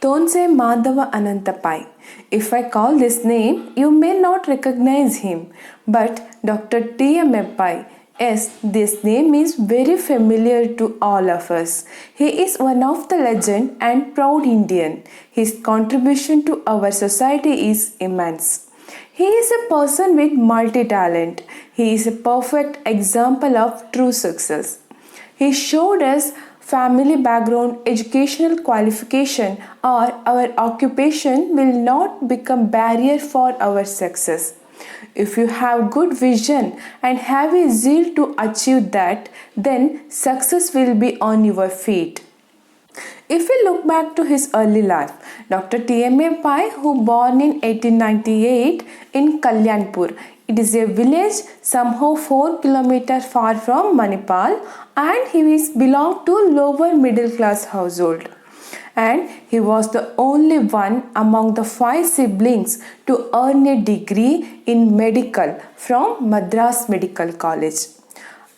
Tonse Madhava Anantapai. If I call this name, you may not recognize him, but Dr. T.M. Pai. Yes, this name is very familiar to all of us. He is one of the legend and proud Indian. His contribution to our society is immense. He is a person with multi-talent. He is a perfect example of true success. He showed us family background, educational qualification, or our occupation will not become barrier for our success. If you have good vision and have a zeal to achieve that, then success will be on your feet. If we look back to his early life, Dr. T.M.A. Pai, who born in 1898 in Kalyanpur, it is a village somehow 4 kilometers far from Manipal, and he belonged to lower middle class household. And he was the only one among the 5 siblings to earn a degree in medical from Madras Medical College.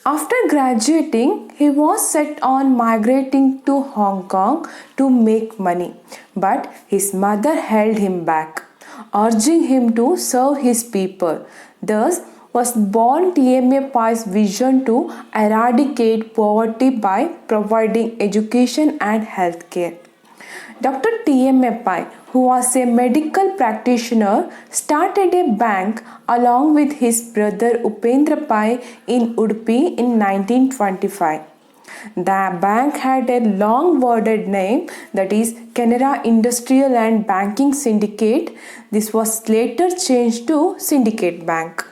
After graduating, he was set on migrating to Hong Kong to make money, but his mother held him back, urging him to serve his people. Thus was born T.M.A. Pai's vision to eradicate poverty by providing education and health care. Dr. T.M.A. Pai, who was a medical practitioner, started a bank along with his brother Upendra Pai in Udupi in 1925. The bank had a long worded name, that is Canara Industrial and Banking Syndicate. This was later changed to Syndicate Bank.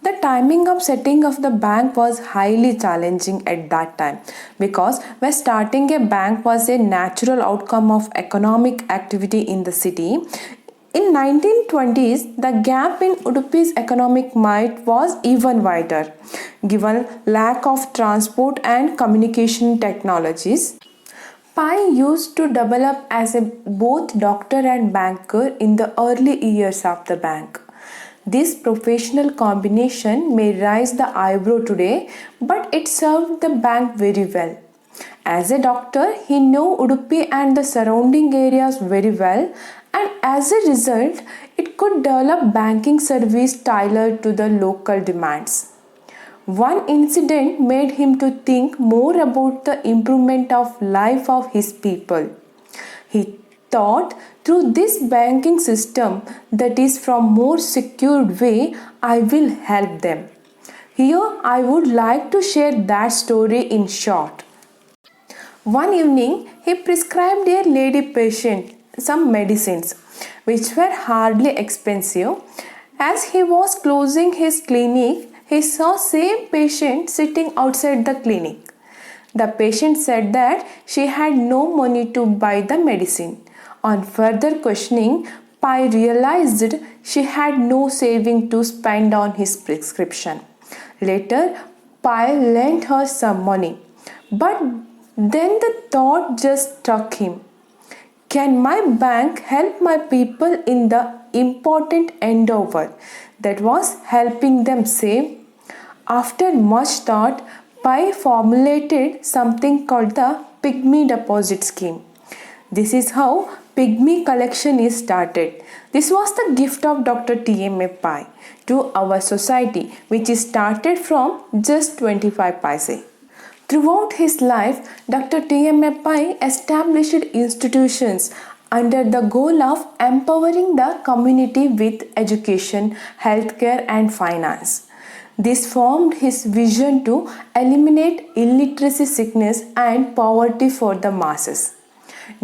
The timing of setting of the bank was highly challenging at that time because when starting a bank was a natural outcome of economic activity in the city. In 1920s, the gap in Udupi's economic might was even wider given lack of transport and communication technologies. Pai used to develop as a both doctor and banker in the early years of the bank. This professional combination may raise the eyebrow today, but it served the bank very well. As a doctor, he knew Udupi and the surrounding areas very well, and as a result, it could develop banking service tailored to the local demands. One incident made him to think more about the improvement of life of his people. He thought through this banking system, that is from more secured way, I will help them. Here I would like to share that story in short. One evening he prescribed a lady patient some medicines which were hardly expensive. As he was closing his clinic, he saw same patient sitting outside the clinic. The patient said that she had no money to buy the medicine. On further questioning, Pai realized she had no saving to spend on his prescription. Later, Pai lent her some money. But then the thought just struck him. Can my bank help my people in the important endeavor that was helping them save? After much thought, Pai formulated something called the Pygmy Deposit Scheme. This is how Pygmy collection is started. This was the gift of Dr. T.M.A. Pai to our society, which is started from just 25 paise. Throughout his life, Dr. T.M.A. Pai established institutions under the goal of empowering the community with education, healthcare, and finance. This formed his vision to eliminate illiteracy, sickness, and poverty for the masses.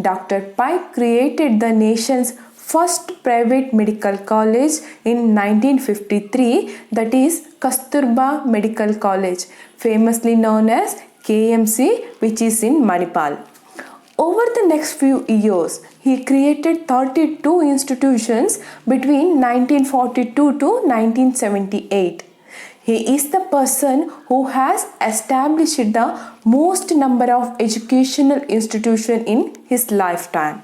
Dr. Pai created the nation's first private medical college in 1953, that is Kasturba Medical College, famously known as KMC, which is in Manipal. Over the next few years, he created 32 institutions between 1942 to 1978. He is the person who has established the most number of educational institutions in his lifetime.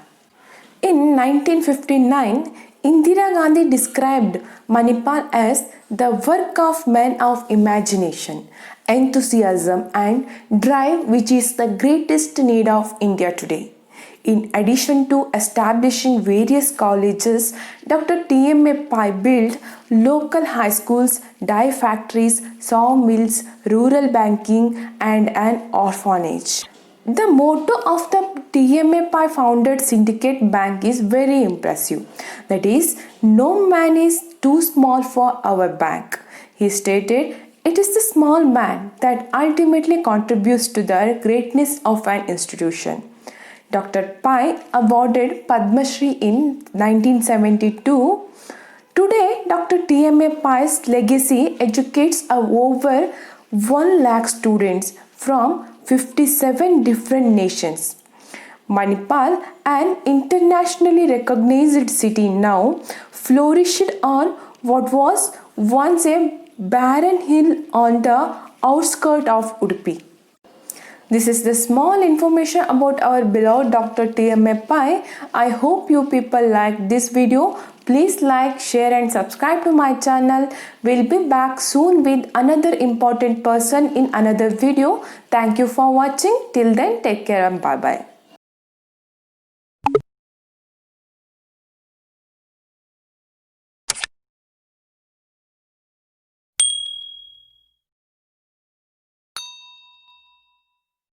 In 1959, Indira Gandhi described Manipal as the work of men of imagination, enthusiasm and drive which is the greatest need of India today. In addition to establishing various colleges, Dr. T.M.A. Pai built local high schools, dye factories, sawmills, rural banking, and an orphanage. The motto of the TMA Pai founded Syndicate Bank is very impressive. That is, no man is too small for our bank. He stated, it is the small man that ultimately contributes to the greatness of an institution. Dr. Pai awarded Padma Shri in 1972. Today, Dr. T.M.A. Pai's legacy educates over 1 lakh students from 57 different nations. Manipal, an internationally recognized city, now flourished on what was once a barren hill on the outskirts of Udupi. This is the small information about our beloved Dr. T.M.A. Pai. I hope you people like this video. Please like, share and subscribe to my channel. We'll be back soon with another important person in another video. Thank you for watching. Till then, take care and bye-bye.